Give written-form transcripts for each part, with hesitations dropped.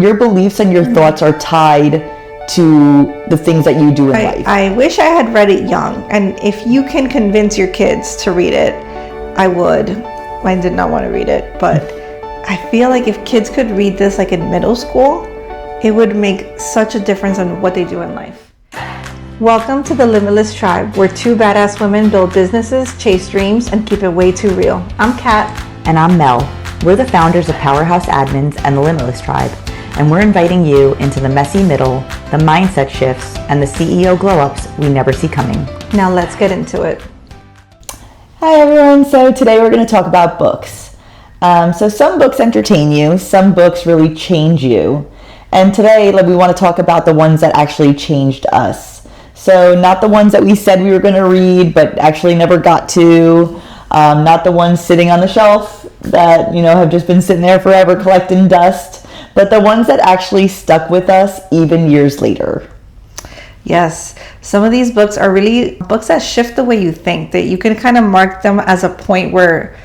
your beliefs and your thoughts are tied to the things that you do in life. I wish I had read it young, and if you can convince your kids to read it, I would. I did not want to read it, but I feel like if kids could read this like in middle school, it would make such a difference on what they do in life. Welcome to the Limitless tribe, where two badass women build businesses, chase dreams, and keep it way too real. I'm Kat. And I'm Mel. We're the founders of Powerhouse Admins and the Limitless tribe, and we're inviting you into the messy middle, the mindset shifts, and the CEO glow-ups we never see coming. Now let's get into it. Hi everyone, so today we're going to talk about books. So some books entertain you, some books really change you, and today we want to talk about the ones that actually changed us. So not the ones that we said we were going to read but actually never got to, not the ones sitting on the shelf that have just been sitting there forever collecting dust, but the ones that actually stuck with us even years later. Yes, some of these books are really books that shift the way you think, that you can kind of mark them as a point where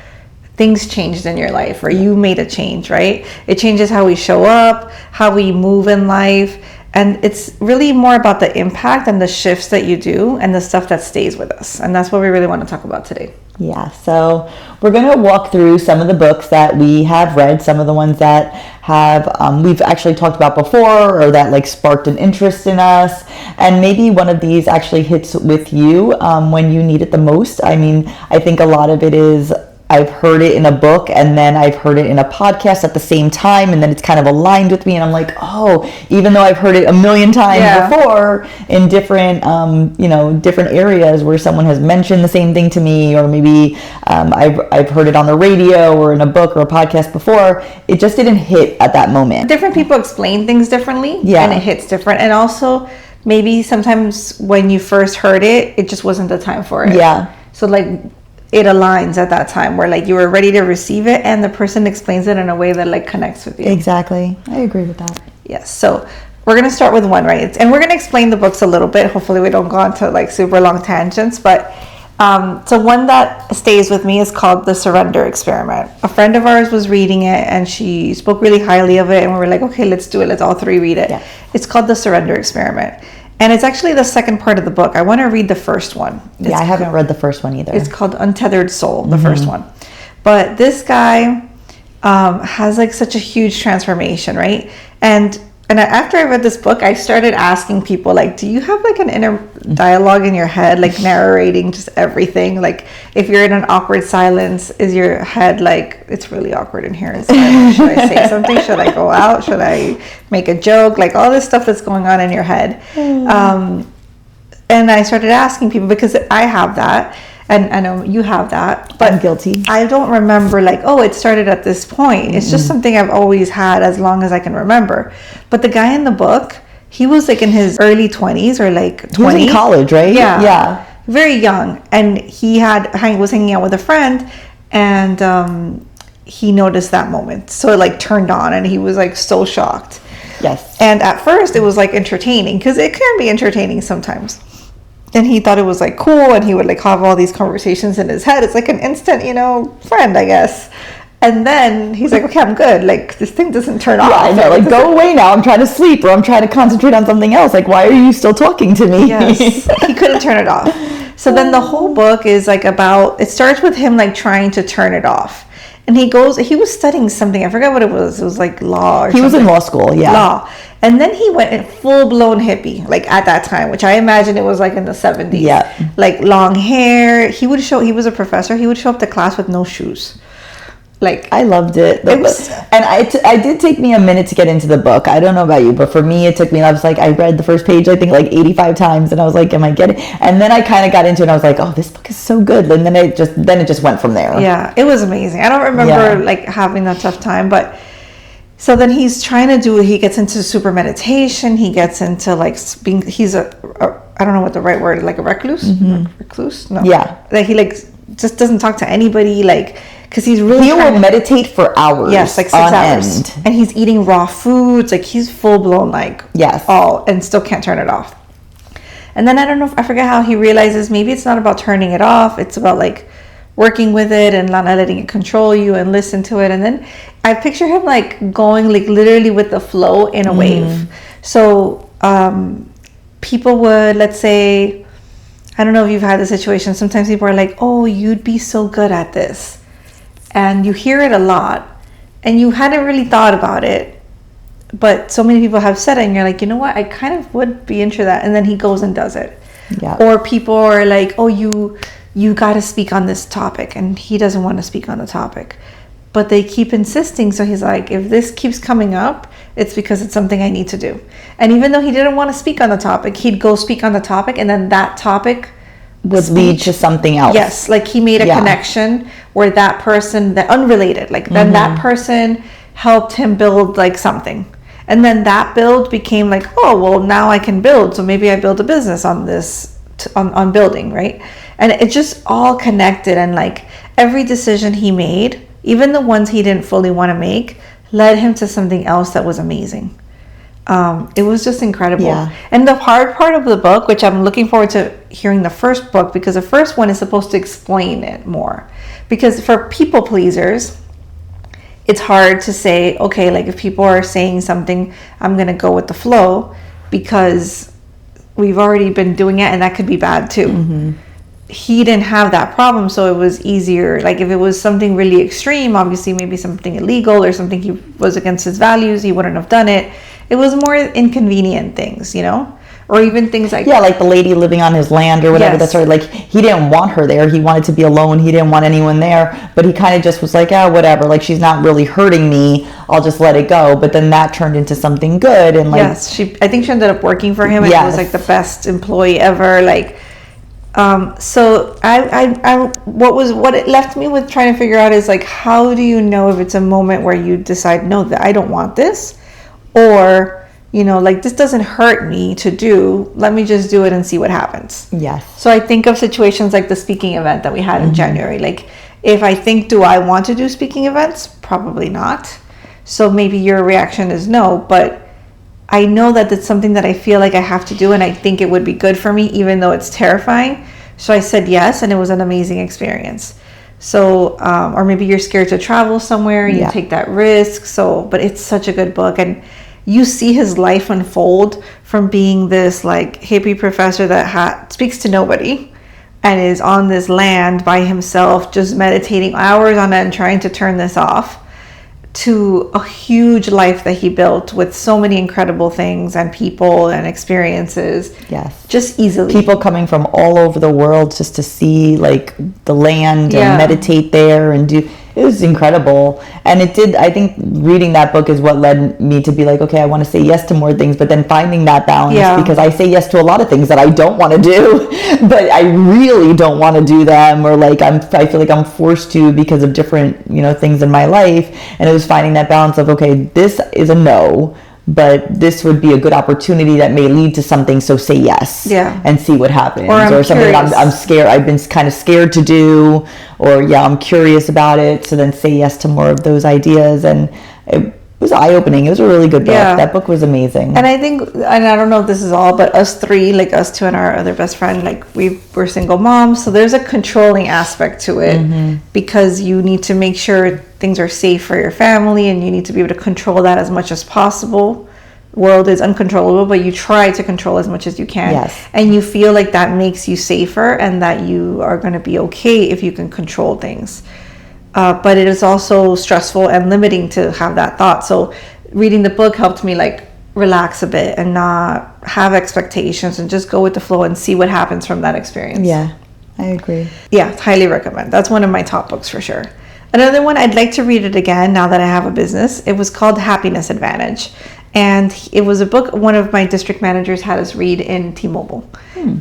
things changed in your life, or you made a change, right? It changes how we show up, how we move in life, and it's really more about the impact and the shifts that you do and the stuff that stays with us. And that's what we really want to talk about today. Yeah, so we're going to walk through some of the books that we have read, some of the ones that have we've actually talked about before, or that sparked an interest in us, and maybe one of these actually hits with you when you need it the most. I mean, I think a lot of it is I've heard it in a book and then I've heard it in a podcast at the same time, and then it's kind of aligned with me, and I'm like, oh, even though I've heard it a million times before in different different areas where someone has mentioned the same thing to me, or maybe I've heard it on the radio or in a book or a podcast before, it just didn't hit at that moment. Different people explain things differently, and it hits different. And also maybe sometimes when you first heard it, it just wasn't the time for it. Yeah. So it aligns at that time where you were ready to receive it, and the person explains it in a way that connects with you. Exactly. I agree with that. Yes. So we're going to start with one, right? And we're going to explain the books a little bit. Hopefully we don't go on to super long tangents, but so one that stays with me is called The Surrender Experiment. A friend of ours was reading it and she spoke really highly of it, and we were like, okay, let's do it. Let's all three read it. Yeah. It's called The Surrender Experiment. And it's actually the second part of the book. I want to read the first one. I haven't read the first one either. It's called Untethered Soul, the first one. But this guy has such a huge transformation, right? And after I read this book, I started asking people, do you have an inner dialogue in your head, narrating just everything? If you're in an awkward silence, is your head it's really awkward in here? Should I say something? Should I go out? Should I make a joke? All this stuff that's going on in your head. And I started asking people, because I have that. And I know you have that, but I'm guilty. I don't remember it started at this point. It's just something I've always had as long as I can remember. But the guy in the book, he was in his early 20s or 20. He was in college, right? Yeah. Very young. And he was hanging out with a friend, and he noticed that moment. So it have on, and he was so shocked. Yes. And at first it was entertaining, because it can be entertaining sometimes. And he thought it was cool, and he would have all these conversations in his head. It's an instant, friend, I guess. And then he's like, okay, I'm good. This thing doesn't turn off. I know, go away now. I'm trying to sleep, or I'm trying to concentrate on something else. Why are you still talking to me? Yes. He couldn't turn it off. So then the whole book is it starts with him trying to turn it off. And he was studying something. I forgot what it was. It was law or something. He was in law school, yeah. Law. And then he went in full-blown hippie, at that time, which I imagine it was in the 70s. Yeah. Long hair. He was a professor. He would show up to class with no shoes. I loved it. It did take me a minute to get into the book. I don't know about you, but for me, it took me, I was I read the first page, I think 85 times, and I was am I getting it? And then I kind of got into it, and I was oh, this book is so good. And then it just went from there. Yeah, it was amazing. I don't remember having that tough time, but so then he's trying to he gets into super meditation. He gets into being, he's I don't know what the right word is, a recluse? Mm-hmm. Recluse? No. Yeah. He just doesn't talk to anybody, because he's really he will meditate for hours. Yes, 6 hours. End. And he's eating raw foods. He's full blown yes. And still can't turn it off. And then I forget how he realizes maybe it's not about turning it off. It's about working with it and not letting it control you and listen to it. And then I picture him like going like literally with the flow in a wave. So people would, let's say, I don't know if you've had the situation, sometimes people are like, oh, you'd be so good at this. And you hear it a lot and you hadn't really thought about it, but so many people have said it and you're like, you know what, I kind of would be into that. And then he goes and does it. Yeah. Or people are like, oh, you got to speak on this topic, and he doesn't want to speak on the topic, but they keep insisting. So he's like, if this keeps coming up, it's because it's something I need to do. And even though he didn't want to speak on the topic, he'd go speak on the topic, and then that topic would lead to something else. Yes, like he made a connection where that person, that unrelated, like then that person helped him build like something. And then that build became like, oh, well, now I can build. So maybe I build a business on this, on building, right? And it just all connected. And like every decision he made, even the ones he didn't fully want to make, led him to something else that was amazing. It was just incredible. Yeah. And the hard part of the book, which I'm looking forward to hearing the first book, because the first one is supposed to explain it more. Because for people pleasers, it's hard to say, okay, like if people are saying something, I'm going to go with the flow, because we've already been doing it and that could be bad too. He didn't have that problem, so it was easier. Like if it was something really extreme, obviously maybe something illegal or something he was against his values, he wouldn't have done it. It was more inconvenient things, you know? Or even things like... Yeah, like the lady living on his land or whatever. That's right. Like, he didn't want her there. He wanted to be alone. He didn't want anyone there. But he kind of just was like, oh, whatever. Like, she's not really hurting me. I'll just let it go. But then that turned into something good. And like... Yes, I think she ended up working for him. And he was like the best employee ever. Like... so what it left me with trying to figure out is like, how do you know if it's a moment where you decide, no, that I don't want this, or, you know, like this doesn't hurt me to do, let me just do it and see what happens. Yes. So I think of situations like the speaking event that we had in January. Like if I think, do I want to do speaking events? Probably not. So maybe your reaction is no, but I know that it's something that I feel like I have to do, and I think it would be good for me, even though it's terrifying. So I said yes, and it was an amazing experience. So, or maybe you're scared to travel somewhere, and you take that risk. So, but it's such a good book, and you see his life unfold from being this like hippie professor that speaks to nobody, and is on this land by himself, just meditating hours on end, trying to turn this off, to a huge life that he built with so many incredible things and people and experiences. Yes. Just easily. People coming from all over the world just to see like the land and meditate there and do. It was incredible. And it did, I think reading that book is what led me to be like, okay, I want to say yes to more things, but then finding that balance, because I say yes to a lot of things that I don't want to do, but I really don't want to do them, or like I feel like I'm forced to because of different, you know, things in my life. And it was finding that balance of, okay, this is a no, but this would be a good opportunity that may lead to something, so say yes and see what happens. Or something I'm scared, I've been kind of scared to do, or I'm curious about it, so then say yes to more of those ideas. And it was eye-opening. It was a really good book. That book was amazing. And I think, and I don't know if this is all, but us three, like us two and our other best friend, like we're single moms, so there's a controlling aspect to it, because you need to make sure things are safe for your family, and you need to be able to control that as much as possible. World is uncontrollable, but you try to control as much as you can. Yes. And you feel like that makes you safer, and that you are going to be okay if you can control things. But it is also stressful and limiting to have that thought. So reading the book helped me like relax a bit and not have expectations, and just go with the flow and see what happens from that experience. Yeah, I agree. Yeah, highly recommend. That's one of my top books for sure. Another one, I'd like to read it again now that I have a business. It was called Happiness Advantage. And it was a book one of my district managers had us read in T-Mobile.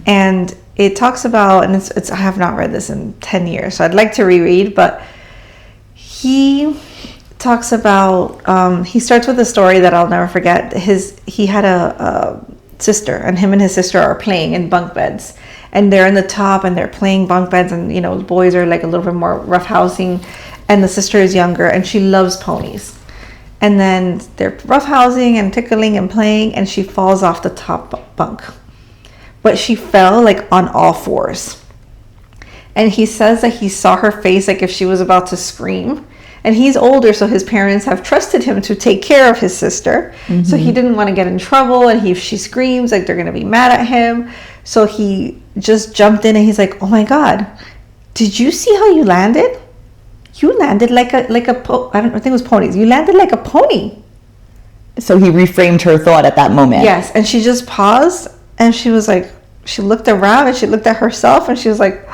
And it talks about, and it's I have not read this in 10 years, so I'd like to reread, but he talks about, he starts with a story that I'll never forget. He had a sister, and him and his sister are playing in bunk beds. And they're in the top, and they're playing bunk beds, and, you know, the boys are like a little bit more roughhousing, and the sister is younger, and she loves ponies. And then they're roughhousing and tickling and playing, and she falls off the top bunk. But she fell like on all fours. And he says that he saw her face like if she was about to scream. And he's older, so his parents have trusted him to take care of his sister. So he didn't want to get in trouble. And if she screams, like they're going to be mad at him. So he just jumped in and he's like, oh my God, did you see how you landed? You landed like a I think it was ponies. You landed like a pony. So he reframed her thought at that moment. Yes. And she just paused and she was like, she looked around and she looked at herself and she was like,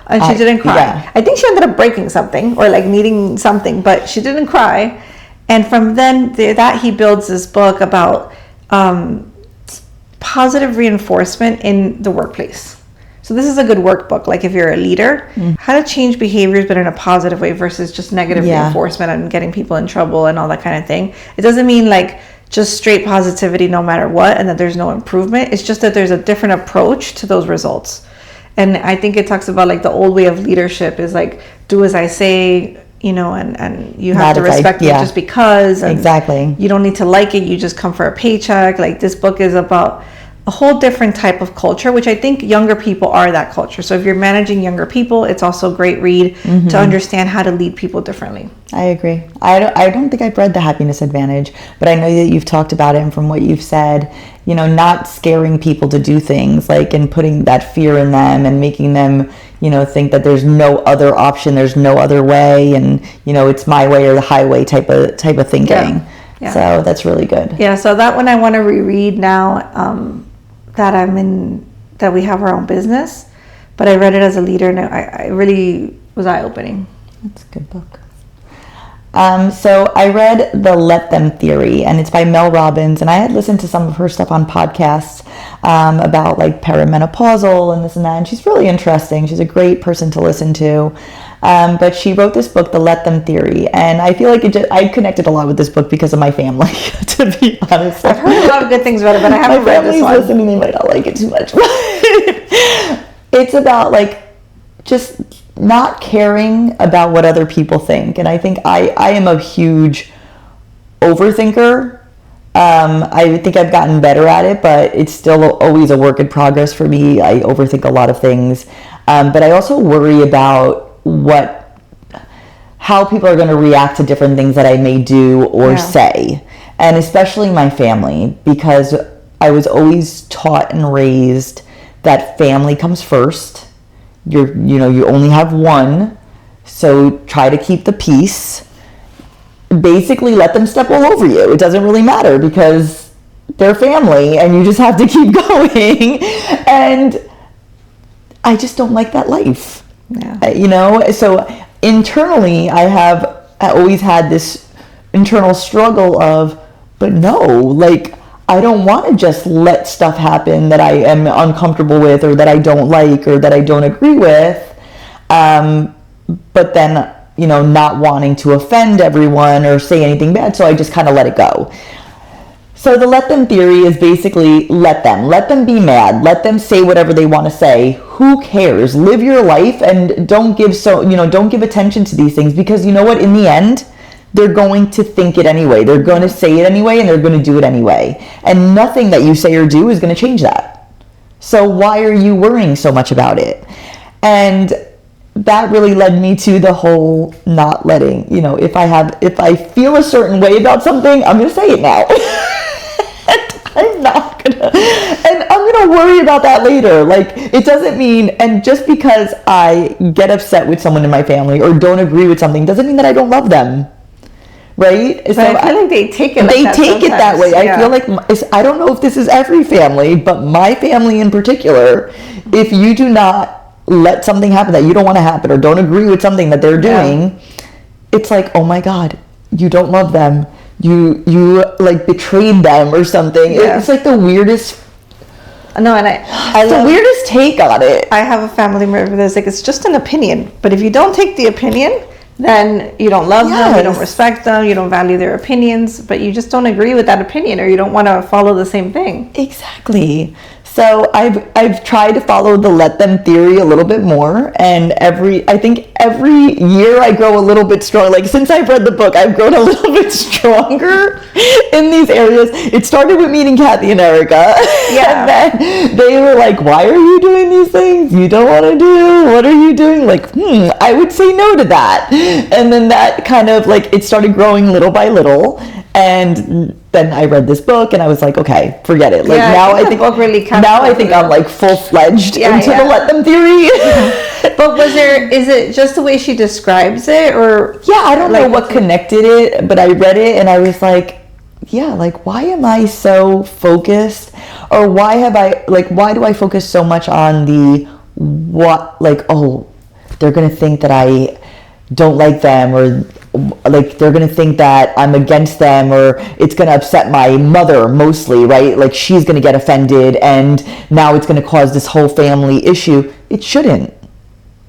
and she didn't cry. Yeah. I think she ended up breaking something or like needing something, but she didn't cry. And from then that he builds this book about positive reinforcement in the workplace. So this is a good workbook. Like if you're a leader, how to change behaviors, but in a positive way versus just negative reinforcement and getting people in trouble and all that kind of thing. It doesn't mean like just straight positivity no matter what and that there's no improvement. It's just that there's a different approach to those results. And I think it talks about like the old way of leadership is like, do as I say, you know, and you have to respect me just because. Exactly. You don't need to like it. You just come for a paycheck. Like this book is about a whole different type of culture, which I think younger people are that culture. So if you're managing younger people, it's also a great read to understand how to lead people differently. I agree. I don't think I've read The Happiness Advantage, but I know that you've talked about it, and from what you've said, you know, not scaring people to do things, like, and putting that fear in them and making them, you know, think that there's no other option, there's no other way, and, you know, it's my way or the highway type of thinking. Yeah. So that's really good. Yeah. So that one I want to reread now. That we have our own business, but I read it as a leader and I really was eye-opening. That's a good book. So I read The Let Them Theory, and it's by Mel Robbins, and I had listened to some of her stuff on podcasts about like perimenopausal and this and that, and she's really interesting. She's a great person to listen to. But she wrote this book, The Let Them Theory, and I feel like I connected a lot with this book because of my family, to be honest. I've heard a lot of good things about it, but I haven't read this one. My family's listening, they might not like it too much. It's about like just not caring about what other people think. And I think I am a huge overthinker. I think I've gotten better at it, but it's still always a work in progress for me. I overthink a lot of things. But I also worry about how people are going to react to different things that I may do or say. And especially my family, because I was always taught and raised that family comes first. You only have one, so try to keep the peace. Basically, let them step all over you. It doesn't really matter because they're family, and you just have to keep going. And I just don't like that life. Yeah. So internally, I always had this internal struggle of, but no, like, I don't want to just let stuff happen that I am uncomfortable with or that I don't like or that I don't agree with. But then, not wanting to offend everyone or say anything bad. So I just kind of let it go. So the let them theory is basically let them be mad. Let them say whatever they want to say. Who cares? Live your life and don't give attention to these things, because you know what? In the end, they're going to think it anyway. They're going to say it anyway, and they're going to do it anyway. And nothing that you say or do is going to change that. So why are you worrying so much about it? And that really led me to the whole not letting, if I feel a certain way about something, I'm going to say it now. I'm not going to, and I'm going to worry about that later. Like, it doesn't mean, and just because I get upset with someone in my family or don't agree with something doesn't mean that I don't love them. Right? But so I feel like they take it that way. Yeah. I feel like, I don't know if this is every family, but my family in particular, if you do not let something happen that you don't want to happen or don't agree with something that they're doing, it's like, oh my God, you don't love them. You like betrayed them or something. Yeah. It's like the weirdest. No, and I the weirdest take on it. I have a family member that's like, it's just an opinion. But if you don't take the opinion, then you don't love them, you don't respect them, you don't value their opinions, but you just don't agree with that opinion or you don't want to follow the same thing. Exactly. So I've tried to follow the let them theory a little bit more, and I think every year I grow a little bit stronger. Like since I've read the book, I've grown a little bit stronger in these areas. It started with meeting Cathy and Erica. Yeah. And then they were like, "Why are you doing these things you don't want to do? What are you doing?" Like, I would say no to that. And then that kind of like it started growing little by little. And then I read this book and I was like, okay, forget it. Like now I think I'm like full-fledged into the let them theory. But is it just the way she describes it, or? Yeah, I don't know what connected it, but I read it and I was like, yeah, like why am I so focused, or why do I focus so much on they're going to think that I don't like them, or like they're gonna think that I'm against them, or it's gonna upset my mother mostly, right? Like she's gonna get offended and now it's gonna cause this whole family issue. It shouldn't.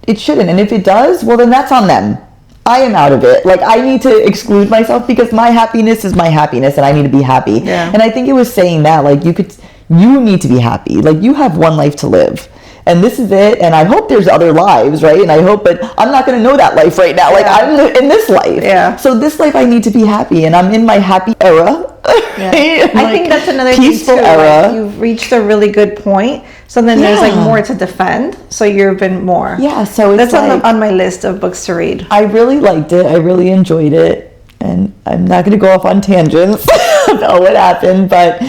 And if it does, well then that's on them. I am out of it. Like I need to exclude myself because my happiness is my happiness and I need to be happy. Yeah. And I think it was saying that like you need to be happy. Like you have one life to live. And this is it, and I hope there's other lives, right? And I hope, but I'm not going to know that life right now. Like, I'm in this life. Yeah. So this life, I need to be happy, and I'm in my happy era. Yeah. I think that's another peaceful thing too. Era. Like, you've reached a really good point, so then there's like more to defend. So you've been more. Yeah. So it's that's on my list of books to read. I really liked it. I really enjoyed it, and I'm not going to go off on tangents about what happened, but.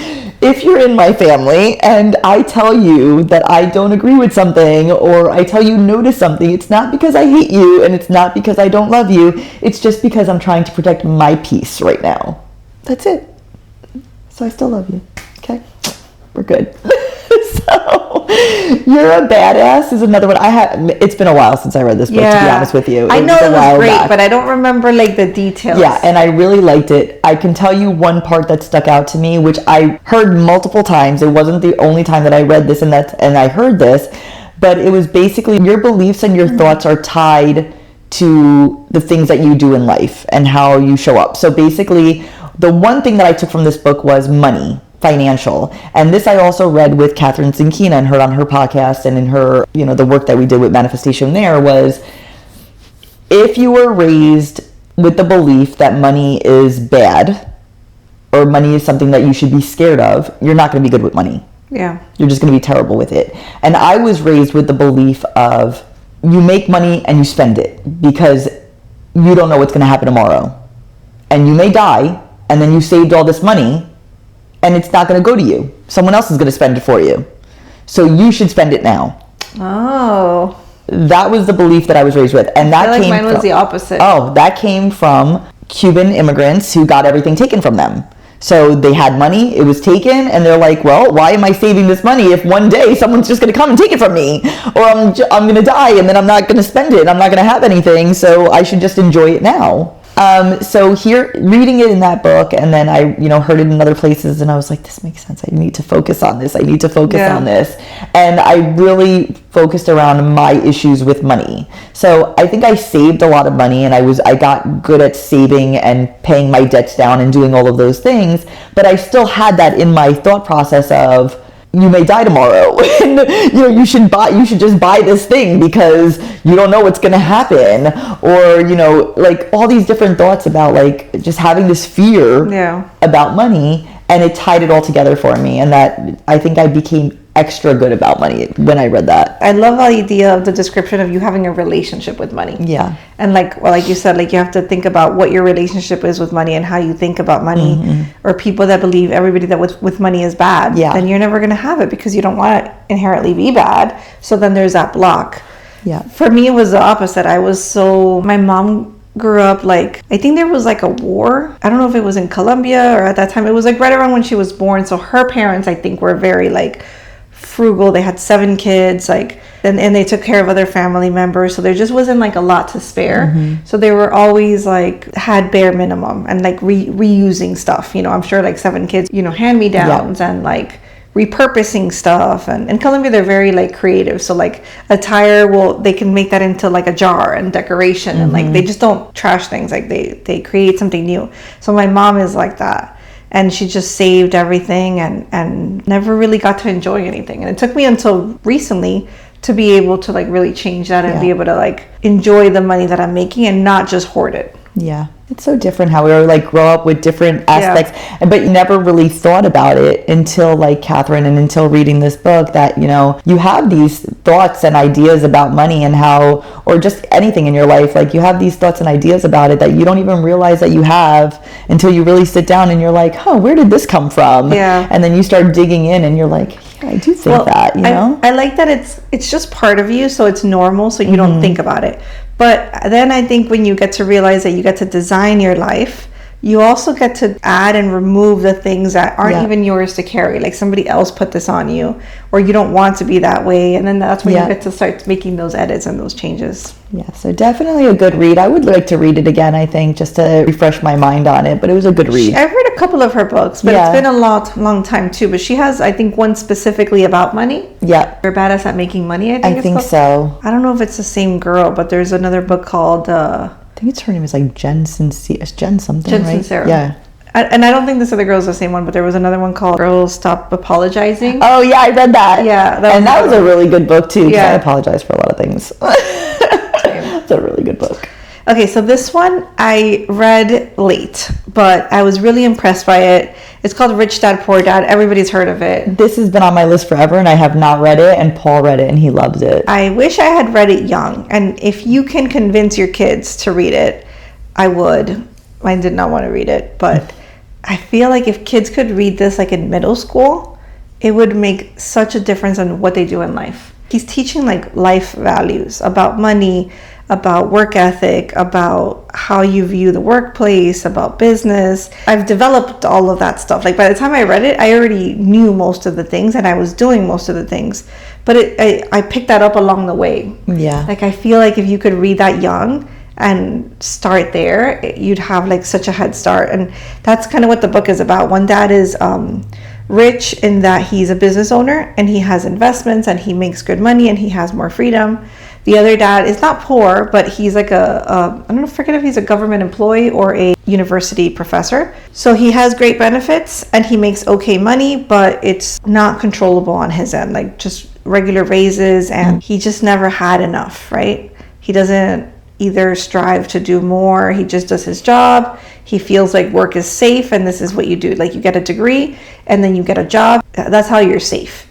If you're in my family and I tell you that I don't agree with something, or I tell you no to something, it's not because I hate you and it's not because I don't love you. It's just because I'm trying to protect my peace right now. That's it. So I still love you. Okay? We're good. So, You're a Badass is another one. It's been a while since I read this book, to be honest with you. I know it was great, but I don't remember like the details. Yeah, and I really liked it. I can tell you one part that stuck out to me, which I heard multiple times. It wasn't the only time that I read this and I heard this, but it was basically your beliefs and your thoughts are tied to the things that you do in life and how you show up. So basically, the one thing that I took from this book was money. Financial. And this I also read with Catherine Zinkina and heard on her podcast, and in her, the work that we did with manifestation there was, if you were raised with the belief that money is bad or money is something that you should be scared of, you're not going to be good with money. Yeah. You're just going to be terrible with it. And I was raised with the belief of you make money and you spend it because you don't know what's going to happen tomorrow. And you may die and then you saved all this money and it's not going to go to you. Someone else is going to spend it for you. So you should spend it now. Oh. That was the belief that I was raised with. And that I feel like mine was the opposite. Oh, that came from Cuban immigrants who got everything taken from them. So they had money, it was taken, and they're like, well, why am I saving this money if one day someone's just going to come and take it from me? Or I'm going to die and then I'm not going to spend it. I'm not going to have anything, so I should just enjoy it now. So here, reading it in that book, and then I, heard it in other places, and I was like, this makes sense. I need to focus on this. I need to focus on this. And I really focused around my issues with money. So I think I saved a lot of money, and I got good at saving and paying my debts down and doing all of those things. But I still had that in my thought process of, you may die tomorrow, and you should just buy this thing because you don't know what's going to happen, or like all these different thoughts about like just having this fear about money, and it tied it all together for me, and that I think I became extra good about money when I read that. I love the idea of the description of you having a relationship with money. Yeah. And like you said, like you have to think about what your relationship is with money and how you think about money, or people that believe everybody that with money is bad. Yeah. Then you're never going to have it because you don't want to inherently be bad. So then there's that block. Yeah. For me, it was the opposite. My mom grew up like, I think there was like a war. I don't know if it was in Colombia or at that time. It was like right around when she was born. So her parents, I think, were very like frugal. They had 7 kids, and they took care of other family members, so there just wasn't like a lot to spare. So they were always like had bare minimum and like reusing stuff, I'm sure like 7 kids, hand-me-downs and like repurposing stuff. And in Colombia they're very like creative, so like attire, they can make that into like a jar and decoration, and like they just don't trash things, like they create something new. So my mom is like that. and she just saved everything and never really got to enjoy anything. And it took me until recently to be able to like really change that and be able to like enjoy the money that I'm making and not just hoard it. Yeah. It's so different how we were like grow up with different aspects, but you never really thought about it until like Catherine and until reading this book that, you know, you have these thoughts and ideas about money and how, or just anything in your life, like you have these thoughts and ideas about it that you don't even realize that you have until you really sit down and you're like, oh, where did this come from? Yeah. And then you start digging in and you're like, yeah, I do think that, you know? I like that it's just part of you, so it's normal, so you don't think about it. But then I think when you get to realize that you get to design your life, you also get to add and remove the things that aren't even yours to carry. Like somebody else put this on you, or you don't want to be that way. And then that's when you get to start making those edits and those changes. Yeah, so definitely a good read. I would like to read it again, I think, just to refresh my mind on it. But it was a good read. I've read a couple of her books, but it's been a long time too. But she has, I think, one specifically about money. Yeah. You're badass at making money, I think so. I don't know if it's the same girl, but there's another book called... I think it's her name is like Jen something, Jen right? Sincero. Yeah. And I don't think this other girl is the same one, but there was another one called Girls Stop Apologizing. Oh yeah, I read that. Yeah. That was a really good book too, because I apologize for a lot of things. It's a really good book. Okay, so this one I read late, but I was really impressed by it. It's called Rich Dad, Poor Dad. Everybody's heard of it. This has been on my list forever, and I have not read it, and Paul read it, and he loves it. I wish I had read it young, and if you can convince your kids to read it, I would. I did not want to read it, but I feel like if kids could read this like in middle school, it would make such a difference in what they do in life. He's teaching like life values about money, about work ethic, about how you view the workplace, about business. I've developed all of that stuff. Like by the time I read it, I already knew most of the things and I was doing most of the things. But I picked that up along the way. Yeah. Like I feel like if you could read that young and start there, you'd have like such a head start. And that's kind of what the book is about. One dad is rich in that he's a business owner and he has investments and he makes good money and he has more freedom. The other dad is not poor, but he's like I don't know, forget if he's a government employee or a university professor. So he has great benefits and he makes okay money, but it's not controllable on his end, like just regular raises, and he just never had enough, right? He doesn't either strive to do more, he just does his job. He feels like work is safe and this is what you do. Like you get a degree and then you get a job. That's how you're safe.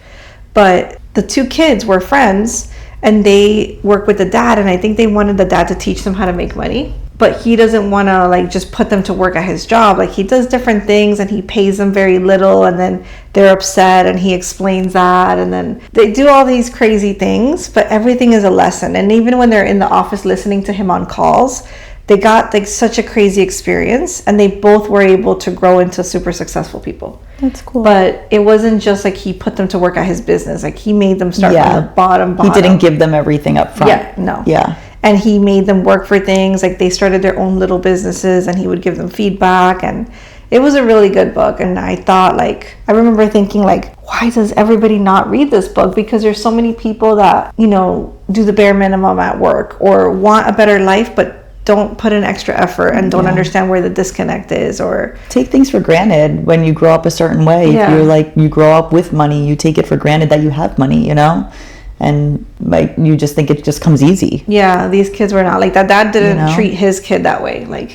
But the two kids were friends and they work with the dad, and I think they wanted the dad to teach them how to make money, but he doesn't want to like just put them to work at his job. Like he does different things and he pays them very little, and then they're upset and he explains that, and then they do all these crazy things, but everything is a lesson. And even when they're in the office listening to him on calls, they got like such a crazy experience, and they both were able to grow into super successful people. That's cool. But it wasn't just like he put them to work at his business. Like he made them start from the bottom. He didn't give them everything up front. Yeah, no. Yeah. And he made them work for things. Like they started their own little businesses and he would give them feedback, and it was a really good book. And I thought, like, I remember thinking like, why does everybody not read this book? Because there's so many people that, you know, do the bare minimum at work or want a better life, but don't put in extra effort and don't understand where the disconnect is, or take things for granted when you grow up a certain way. If you're like, you grow up with money, you take it for granted that you have money, you know, and like you just think it just comes easy. Yeah, these kids were not like that. Dad didn't treat his kid that way. Like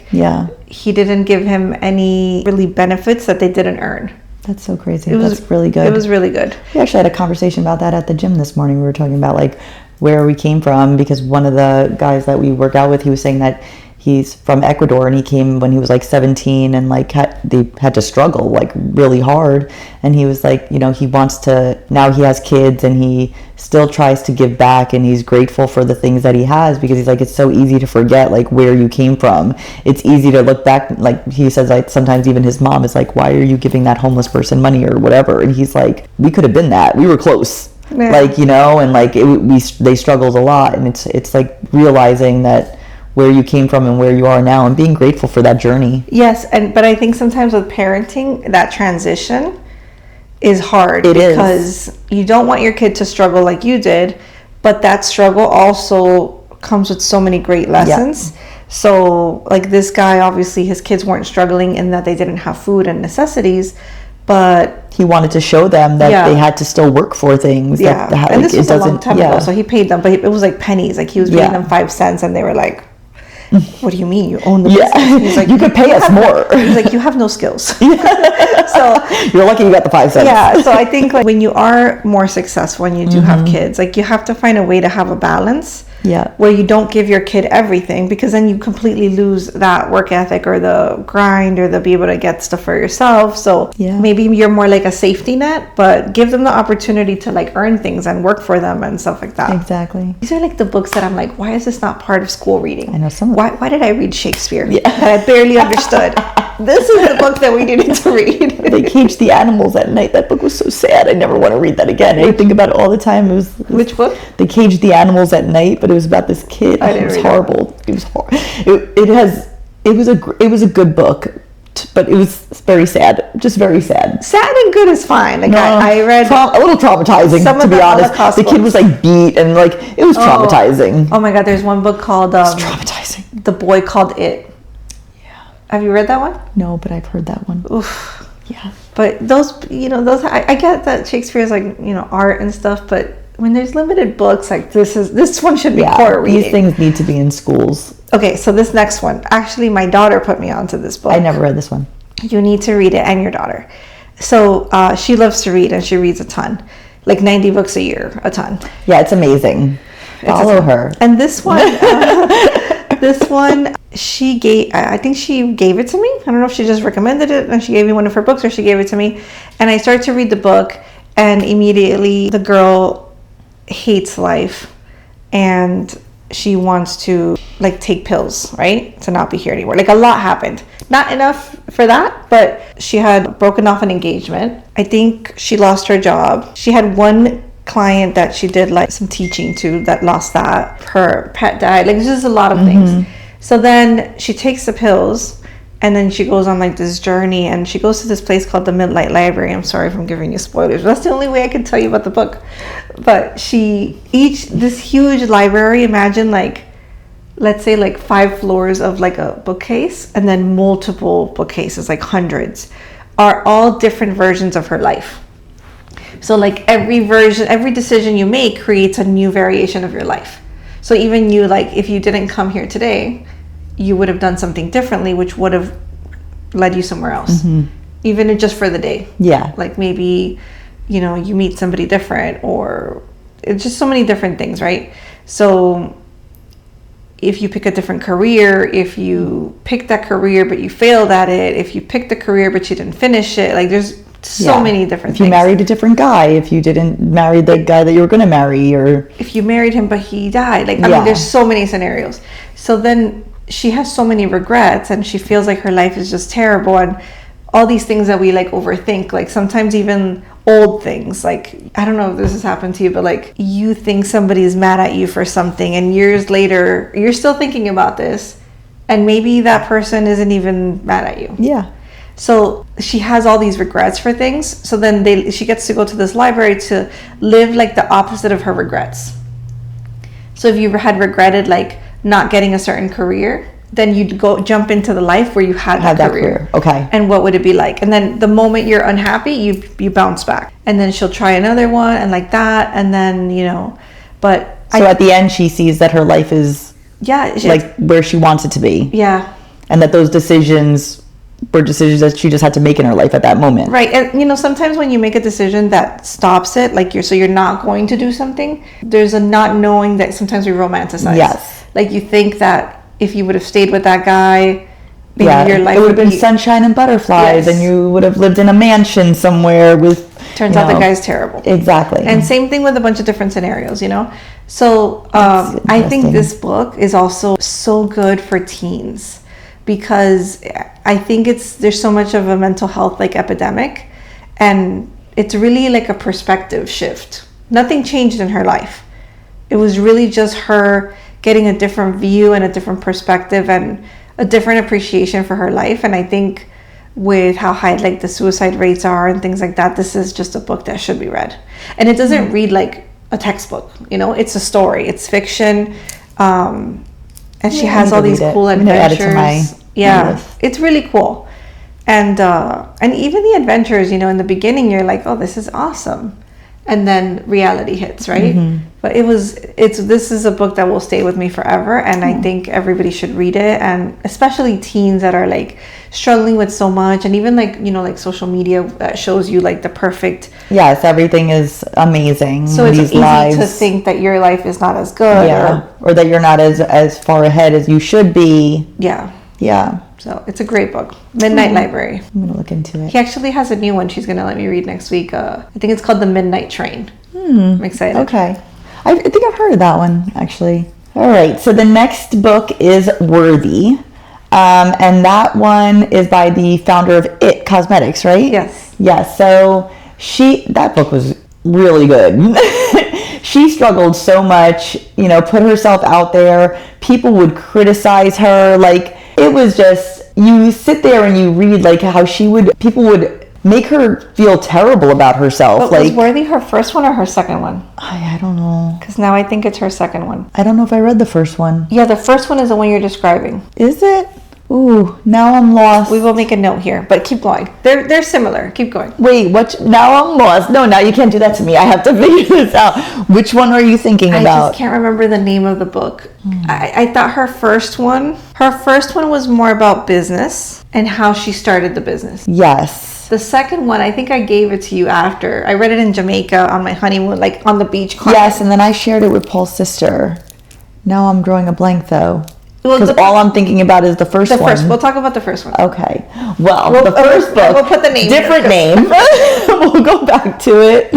he didn't give him any really benefits that they didn't earn. That's so crazy. That's really good. It was really good. We actually had a conversation about that at the gym this morning. We were talking about like where we came from, because one of the guys that we work out with, he was saying that he's from Ecuador and he came when he was like 17 and like they had to struggle like really hard, and he was like, you know, he wants to, now he has kids and he still tries to give back and he's grateful for the things that he has, because he's like, it's so easy to forget like where you came from. It's easy to look back, like he says, like sometimes even his mom is like, why are you giving that homeless person money or whatever, and he's like, we could have been that, we were close. Like, you know, and like they struggled a lot, and it's like realizing that where you came from and where you are now and being grateful for that journey. Yes, but I think sometimes with parenting, that transition is hard because you don't want your kid to struggle like you did, but that struggle also comes with so many great lessons So like this guy, obviously his kids weren't struggling in that they didn't have food and necessities, but he wanted to show them that they had to still work for things. Yeah, that, and this was a long time ago, so he paid them, but it was like pennies. Like he was paying them 5 cents, and they were like, "What do you mean you own the business?" He's like, "You could pay us more." He's like, "You have no skills." So you're lucky you got the 5 cents. Yeah, so I think like when you are more successful and you do have kids, like you have to find a way to have a balance. Yeah. Where you don't give your kid everything, because then you completely lose that work ethic or the grind or the be able to get stuff for yourself. So maybe you're more like a safety net, but give them the opportunity to like earn things and work for them and stuff like that. Exactly. These are like the books that I'm like, why is this not part of school reading? I know some of why did I read Shakespeare that I barely understood? This is the book that we needed to read. They caged the animals at night. That book was so sad. I never want to read that again. I think about it all the time. Which book? They caged the animals at night, but it was about this kid. I didn't It was read horrible. It was horrible. It was a good book, but it was very sad. Just very sad. Sad and good is fine. Like I read a little traumatizing, to be honest. The kid was like beat and like it was traumatizing. Oh my God! There's one book called it's traumatizing. The Boy Called It. Have you read that one? No, but I've heard that one. Oof. Yeah. But those, I get that Shakespeare is like, art and stuff, but when there's limited books, like this one should be core reading. These things need to be in schools. Okay, so this next one, actually my daughter put me onto this book. I never read this one. You need to read it, and your daughter. So she loves to read, and she reads a ton. Like 90 books a year, a ton. Yeah, it's amazing. Follow her. And this one, I think she gave it to me. I don't know if she just recommended it and she gave me one of her books, or she gave it to me. And I started to read the book, and immediately the girl hates life and she wants to like take pills, right? To not be here anymore. Like a lot happened. Not enough for that, but she had broken off an engagement. I think she lost her job. She had one client that she did like some teaching to that lost that. Her pet died. Like there's just a lot of things. So then she takes the pills, and then she goes on like this journey, and she goes to this place called the Midnight Library. I'm sorry if I'm giving you spoilers. That's the only way I can tell you about the book. But this huge library, imagine like, let's say like 5 floors of like a bookcase, and then multiple bookcases, like hundreds, are all different versions of her life. So like every decision you make creates a new variation of your life. So even you, like if you didn't come here today, you would have done something differently, which would have led you somewhere else, even just for the day. Yeah. Like maybe, you meet somebody different, or it's just so many different things, right? So if you pick a different career, if you pick that career but you failed at it, if you picked the career but you didn't finish it, like there's so many different things. If you married a different guy, if you didn't marry the guy that you were going to marry, or if you married him but he died, like I mean there's so many scenarios. So then she has so many regrets, and she feels like her life is just terrible, and all these things that we like overthink, like sometimes even old things, like I don't know if this has happened to you, but like you think somebody's mad at you for something, and years later you're still thinking about this, and maybe that person isn't even mad at you. Yeah. So she has all these regrets for things. So then she gets to go to this library to live like the opposite of her regrets. So if you had regretted like not getting a certain career, then you'd go jump into the life where you had that career. Okay. And what would it be like? And then the moment you're unhappy, you bounce back. And then she'll try another one, and like that. And then, but at the end she sees that her life is like where she wants it to be. Yeah. And that those decisions were decisions that she just had to make in her life at that moment. Right. And sometimes when you make a decision that stops it, like you're not going to do something, there's a not knowing that sometimes we romanticize. Yes. Like you think that if you would have stayed with that guy, maybe your life it would have been sunshine and butterflies, and you would have lived in a mansion somewhere with turns out the guy's terrible. Exactly. And same thing with a bunch of different scenarios, So I think this book is also so good for teens, because I think there's so much of a mental health like epidemic, and it's really like a perspective shift. Nothing changed in her life. It was really just her getting a different view and a different perspective and a different appreciation for her life. And I think with how high like the suicide rates are and things like that, this is just a book that should be read. And it doesn't read like a textbook, it's a story, it's fiction. And and she Yeah, I has need all to these read it. cool I'm gonna add it to adventures. my Yeah, list. it's really cool. And even the adventures, you know, in the beginning you're like, oh, this is awesome, and then reality hits, right? But this is a book that will stay with me forever, and I think everybody should read it, and especially teens that are like struggling with so much, and even like, you know, like social media that shows you like the perfect. Yes, everything is amazing. So it's These easy lives, to think that your life is not as good. yeah, or that you're not as far ahead as you should be. Yeah. Yeah, So it's a great book. Midnight Library. I'm gonna look into it. He actually has a new one she's going to let me read next week. I think it's called The Midnight Train. I'm excited. Okay, I think I've heard of that one actually. All right, so the next book is Worthy, and that one is by the founder of It Cosmetics, right? Yes. Yes. So that book was really good. She struggled so much, you know, put herself out there. People would criticize her. Like, it was just, you sit there and you read like how people would make her feel terrible about herself. But like, was Worthy her first one or her second one? I don't know. Because now I think it's her second one. I don't know if I read the first one. Yeah, the first one is the one you're describing. Is it? Ooh, now I'm lost. We will make a note here, but keep going. They're similar. Keep going. Wait, what? Now I'm lost. No, now you can't do that to me. I have to figure this out. Which one are you thinking I about? just can't remember the name of the book. I thought her first one was more about business and how she started the business. Yes. The second one, I think I gave it to you after. I read it in Jamaica on my honeymoon, like on the beach. Yes, and then I shared it with Paul's sister. Now I'm drawing a blank though. Well, Because all I'm thinking about is the first one. We'll talk about the first one. Okay. Well, the first book, we'll put the name different name. We'll go back to it.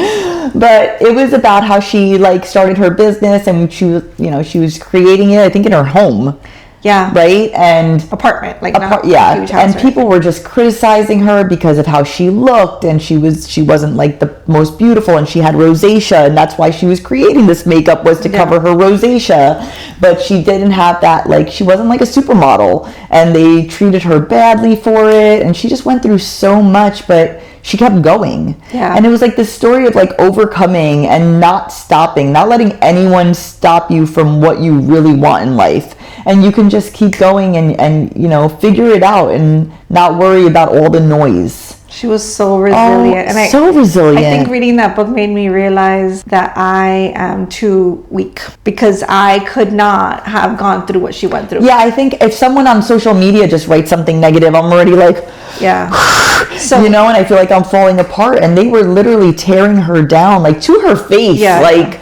But it was about how she like started her business, and she was creating it, I think, in her home. Yeah. Right? And Apartment, like not yeah, huge house, and right? people were just criticizing her because of how she looked, and she wasn't like the most beautiful, and she had rosacea, and that's why she was creating this makeup, was to cover her rosacea. But she didn't have that, like, she wasn't like a supermodel, and they treated her badly for it, and she just went through so much, but she kept going. Yeah. And it was like this story of like overcoming and not stopping, not letting anyone stop you from what you really want in life. And you can just keep going and figure it out and not worry about all the noise. She was so resilient. So resilient. I think reading that book made me realize that I am too weak because I could not have gone through what she went through. Yeah, I think if someone on social media just writes something negative, I'm already like, yeah. So, and I feel like I'm falling apart. And they were literally tearing her down, like, to her face. Yeah. Like,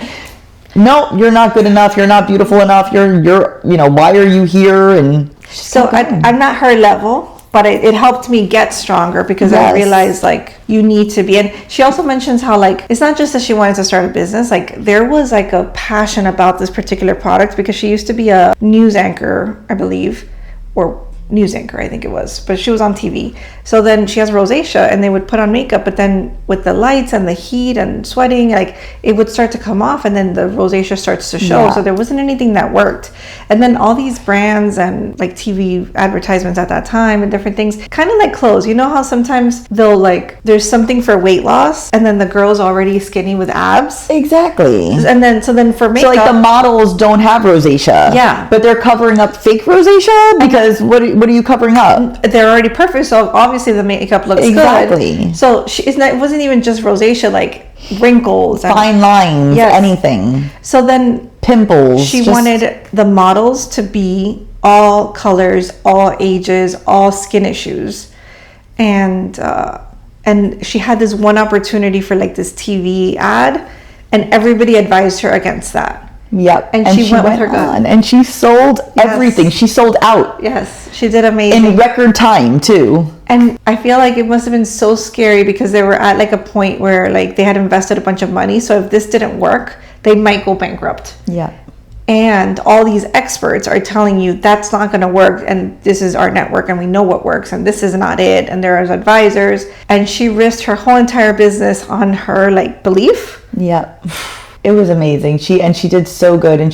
no, you're not good enough. You're not beautiful enough. You're why are you here? And so I'm not her level. But it helped me get stronger because I realized, like, you need to be. And she also mentions how, like, it's not just that she wanted to start a business. Like, there was, like, a passion about this particular product because she used to be a news anchor, I believe, or news anchor, I think it was. But she was on TV. So then she has rosacea, and they would put on makeup. But then with the lights and the heat and sweating, like, it would start to come off, and then the rosacea starts to show. Yeah. So there wasn't anything that worked. And then all these brands and, like, TV advertisements at that time and different things, kind of like clothes. You know how sometimes they'll, like, there's something for weight loss, and then the girl's already skinny with abs? Exactly. And then, so for makeup. So, like, the models don't have rosacea. Yeah. But they're covering up fake rosacea because what are you covering up? They're already perfect, so obviously the makeup looks Exactly. good. So it wasn't even just rosacea, like wrinkles, and fine lines, anything. So then pimples. She wanted the models to be all colors, all ages, all skin issues, and she had this one opportunity for like this TV ad, and everybody advised her against that. Yep. And she went with her gut. And she sold everything. She sold out. Yes, she did amazing. In record time, too. And I feel like it must have been so scary because they were at like a point where like they had invested a bunch of money. So if this didn't work, they might go bankrupt. Yeah. And all these experts are telling you that's not going to work. And this is our network and we know what works. And this is not it. And there are advisors. And she risked her whole entire business on her like belief. Yeah. It was amazing. She did so good, and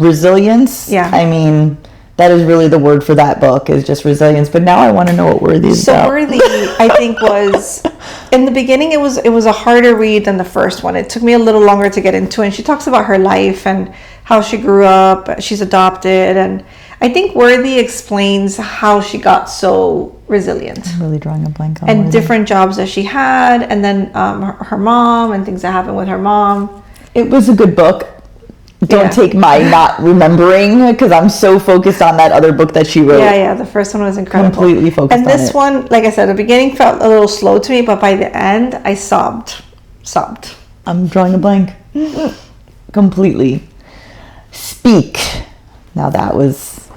resilience. Yeah. I mean, that is really the word for that book, is just resilience. But now I want to know what Worthy is about. So Worthy, I think, was in the beginning it was a harder read than the first one. It took me a little longer to get into it. And she talks about her life and how she grew up. She's adopted, and I think Worthy explains how she got so resilient. I'm really drawing a blank on And Worthy. different jobs that she had, and then her mom and things that happened with her mom. It was a good book. Don't take my not remembering, because I'm so focused on that other book that she wrote. Yeah, the first one was incredible. Completely focused on it. And this one, like I said, the beginning felt a little slow to me, but by the end, I sobbed. I'm drawing a blank. Completely. Speak. Now that was,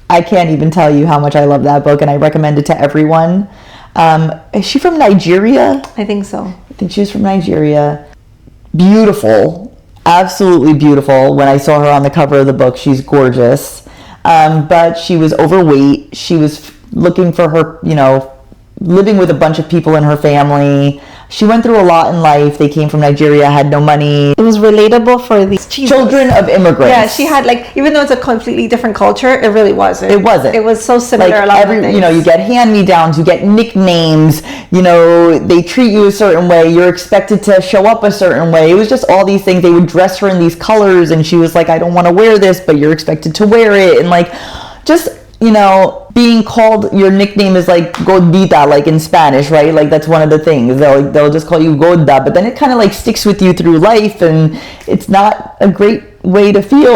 I can't even tell you how much I love that book, and I recommend it to everyone. Is she from Nigeria? I think so. I think she was from Nigeria. Beautiful. Absolutely beautiful. When I saw her on the cover of the book, she's gorgeous. But she was overweight. She was looking for her, living with a bunch of people in her family. She went through a lot in life. They came from Nigeria, had no money. It was relatable for these children of immigrants. Yeah, she had even though it's a completely different culture, it really wasn't. It wasn't. It was so similar. A lot of things. You get hand-me-downs, you get nicknames. They treat you a certain way. You're expected to show up a certain way. It was just all these things. They would dress her in these colors, and she was like, "I don't want to wear this," but you're expected to wear it, and just. Being called, your nickname is like Gordita, like in Spanish, right? Like that's one of the things. They'll just call you Gorda, but then it kind of sticks with you through life, and it's not a great way to feel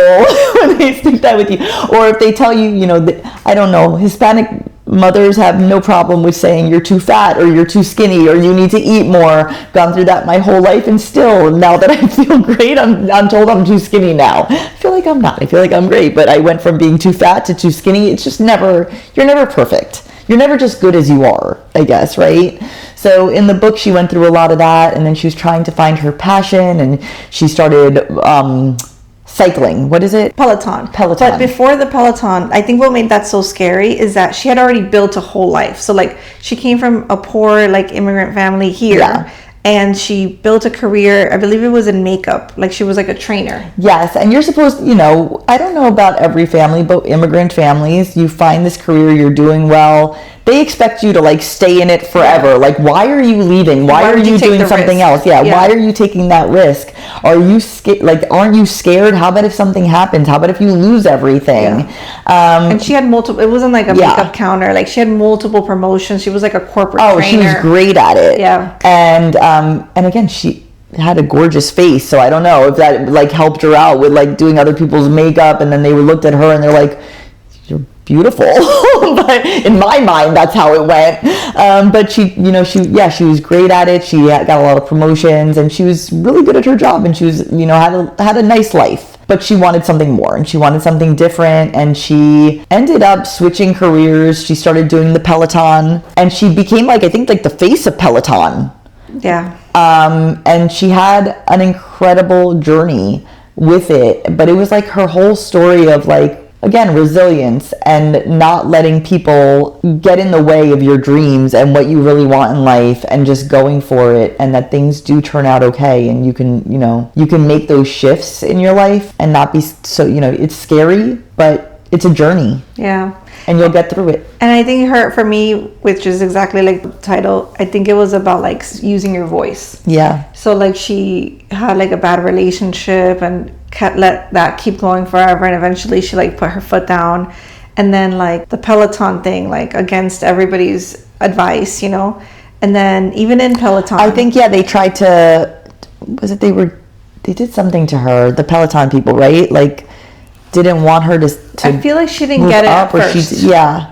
when they stick that with you. Or if they tell you, I don't know, Hispanic mothers have no problem with saying you're too fat or you're too skinny or you need to eat more. Gone through that my whole life, and still now that I feel great, I'm told I'm too skinny now. I feel like I'm not. I feel like I'm great, but I went from being too fat to too skinny. It's just you're never perfect. You're never just good as you are, I guess, right? So in the book, she went through a lot of that, and then she was trying to find her passion, and she started cycling. What is it? Peloton. Peloton. But before the Peloton, I think what made that so scary is that she had already built a whole life. So she came from a poor immigrant family here. Yeah. And she built a career, I believe it was in makeup. She was a trainer. Yes, and you're supposed, I don't know about every family, but immigrant families, you find this career, you're doing well. They expect you to stay in it forever. Why are you leaving? Why are you doing something else? Yeah, why are you taking that risk? Are you scared? Aren't you scared? How about if something happens? How about if you lose everything? Yeah. And she had multiple, it wasn't a makeup counter. She had multiple promotions. She was a corporate trainer. She was great at it. Yeah. And again, she had a gorgeous face, so I don't know if that helped her out with doing other people's makeup, and then they looked at her and they're like, "You're beautiful." But in my mind, that's how it went. But she was great at it. She got a lot of promotions, and she was really good at her job, and she was had a nice life. But she wanted something more, and she wanted something different, and she ended up switching careers. She started doing the Peloton, and she became I think the face of Peloton. Yeah. And she had an incredible journey with it, but it was her whole story of again, resilience and not letting people get in the way of your dreams and what you really want in life, and just going for it, and that things do turn out okay, and you can make those shifts in your life and not be so, it's scary, but it's a journey. Yeah. And you'll get through it. And I think for me, which is exactly the title, I think it was about using your voice. Yeah. So she had a bad relationship and let that keep going forever, and eventually she put her foot down, and then the Peloton thing, against everybody's advice, and then even in Peloton, I think they tried to, they did something to her, the Peloton people, right? Didn't want her to I feel she didn't get it at first.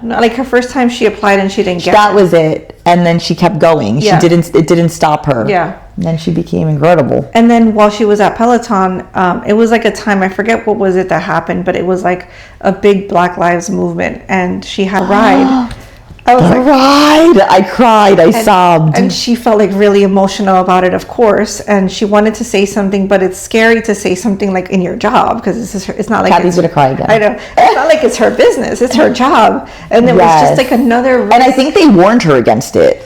No, her first time she applied and she didn't get that it. was it, and then she kept going. Yeah. It didn't stop her. Yeah. And then she became incredible. And then while she was at Peloton, it was a time, I forget what was it that happened, but it was a big Black Lives movement, and she had a ride. I was ride! I cried. I sobbed. And she felt really emotional about it, of course. And she wanted to say something, but it's scary to say something in your job, because it's not Cathy's gonna cry again. I know. It's not it's her business. It's her job. And it was just another risk. And I think they warned her against it.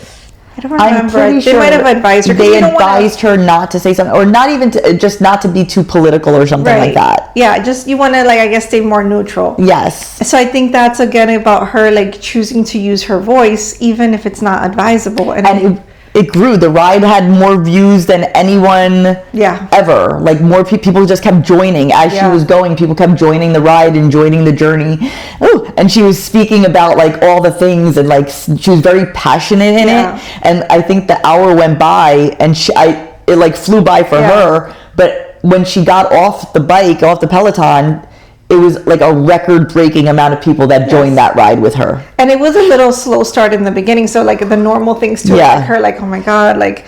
I don't remember. I'm pretty They sure might have advised her. They advised her not to say something, or not even just not to be too political or something like that. Yeah, just you want to I guess stay more neutral. Yes. So I think that's again about her choosing to use her voice, even if it's not advisable. And it grew. The ride had more views than anyone ever. Like more people just kept joining as she was going. People kept joining the ride and joining the journey. Oh, and she was speaking about like all the things, and like she was very passionate in it. And I think the hour went by, and it like flew by for her. But when she got off the bike, off the Peloton, it was like a record-breaking amount of people that joined that ride with her. And it was a little slow start in the beginning. So like the normal things to her, like, oh my God, like,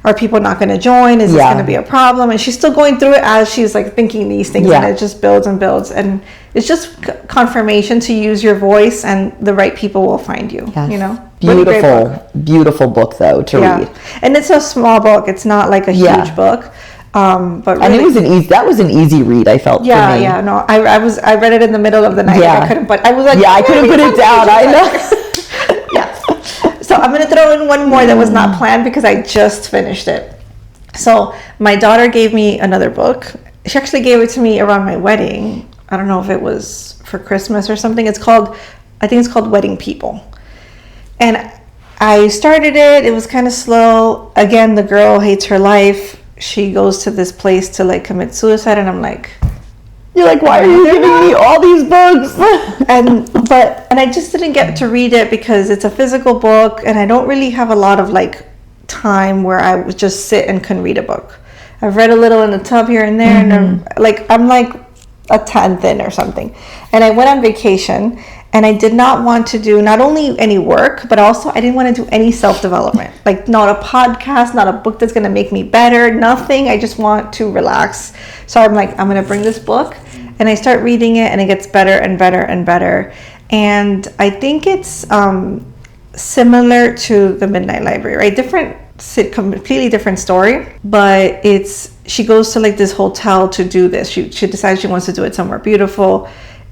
are people not going to join? Is this going to be a problem? And she's still going through it as she's like thinking these things, and it just builds and builds. And it's just confirmation to use your voice, and the right people will find you, you know? Beautiful book though to read. And it's a small book. It's not like a huge book. But really, and it was that was an easy read, I felt. For me. No, I read it in the middle of the night. Like I couldn't, but I was like, I couldn't put it down. I know. So I'm gonna throw in one more that was not planned because I just finished it. So my daughter gave me another book. She actually gave it to me around my wedding. I don't know if it was for Christmas or something. I think it's called Wedding People. And I started it. It was kind of slow. Again, the girl hates her life. She goes to this place to like commit suicide, and I'm like, you're like, why are you giving me all these books? and I just didn't get to read it because it's a physical book, and I don't really have a lot of like time where I would just sit and can read a book. I've read a little in the tub here and there, and I'm like a 10th in or something. And I went on vacation, and I did not want to do not only any work, but also I didn't want to do any self-development. Like not a podcast, not a book that's going to make me better, nothing. I just want to relax. So I'm like, I'm going to bring this book, and I start reading it, and it gets better and better and better. And I think it's similar to The Midnight Library, right? Completely different story, but she goes to like this hotel to do this. She decides she wants to do it somewhere beautiful.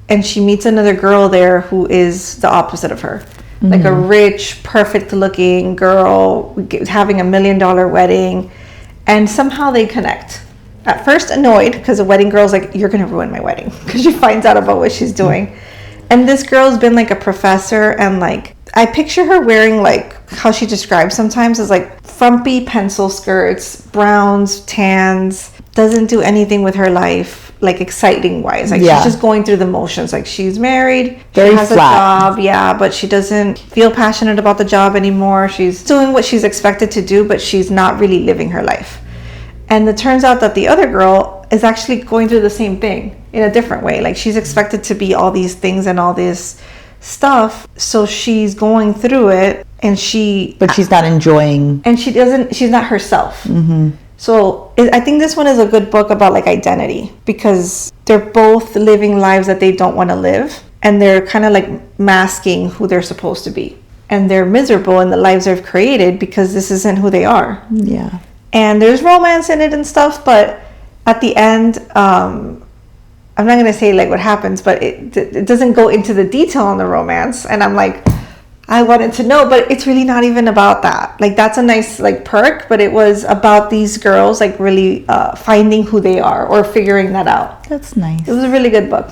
And she meets another girl there who is the opposite of her. Like a rich, perfect looking girl having $1 million wedding. And somehow they connect. At first annoyed because the wedding girl's like, you're going to ruin my wedding. Because she finds out about what she's doing. And this girl's been like a professor, and like, I picture her wearing like how she describes sometimes as like frumpy pencil skirts, browns, tans, doesn't do anything with her life. Like exciting wise, like she's just going through the motions. Like she's married, very she has flat. a job, but she doesn't feel passionate about the job anymore. She's doing what she's expected to do, but she's not really living her life. And it turns out that the other girl is actually going through the same thing in a different way. Like she's expected to be all these things and all this stuff, so she's going through it, and but she's not enjoying, and she's not herself. So I think this one is a good book about like identity, because they're both living lives that they don't want to live, and they're kind of like masking who they're supposed to be, and they're miserable in the lives they've created because this isn't who they are. And there's romance in it and stuff, but at the end, I'm not going to say like what happens, but it doesn't go into the detail on the romance, and I'm like, I wanted to know, but it's really not even about that. Like that's a nice like perk, but it was about these girls like really finding who they are or figuring that out. That's nice. It was a really good book.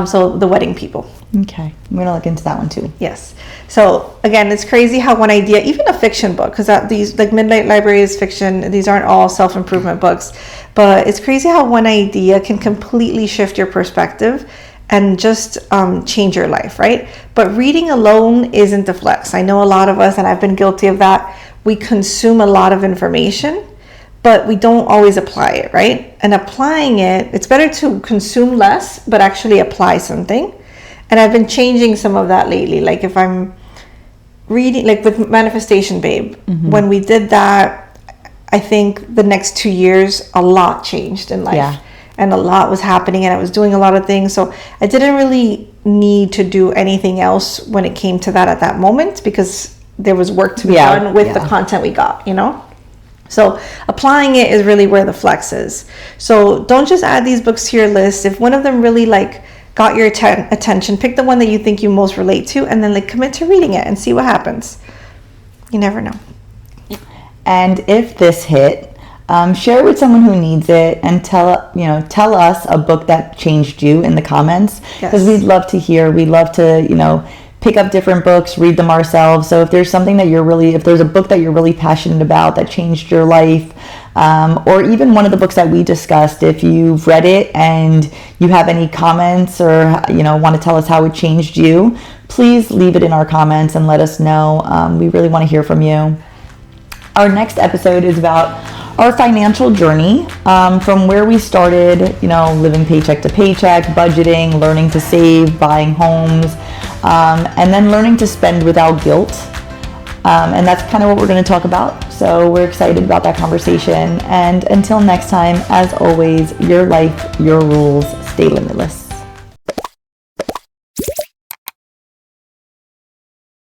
So The Wedding People. Okay, I'm gonna look into that one too. Yes. So again, it's crazy how one idea, even a fiction book, because these like Midnight Library is fiction. These aren't all self-improvement books, but it's crazy how one idea can completely shift your perspective and just change your life, right? But reading alone isn't the flex. I know a lot of us, and I've been guilty of that, we consume a lot of information, but we don't always apply it, right? And applying it, it's better to consume less, but actually apply something. And I've been changing some of that lately. Like if I'm reading, like with Manifestation Babe, when we did that, I think the next 2 years, a lot changed in life. And a lot was happening, and I was doing a lot of things. So I didn't really need to do anything else when it came to that at that moment, because there was work to be done with the content we got, you know? So applying it is really where the flex is. So don't just add these books to your list. If one of them really like got your attention, pick the one that you think you most relate to, and then like commit to reading it and see what happens. You never know. And if this hit, share it with someone who needs it, and tell us a book that changed you in the comments, because we'd love to hear. We'd love to pick up different books, read them ourselves. So if there's something that if there's a book that you're really passionate about that changed your life, or even one of the books that we discussed, if you've read it and you have any comments or want to tell us how it changed you, please leave it in our comments and let us know. We really want to hear from you. Our next episode is about our financial journey, from where we started, living paycheck to paycheck, budgeting, learning to save, buying homes, and then learning to spend without guilt. And that's kind of what we're going to talk about. So we're excited about that conversation. And until next time, as always, your life, your rules, stay limitless.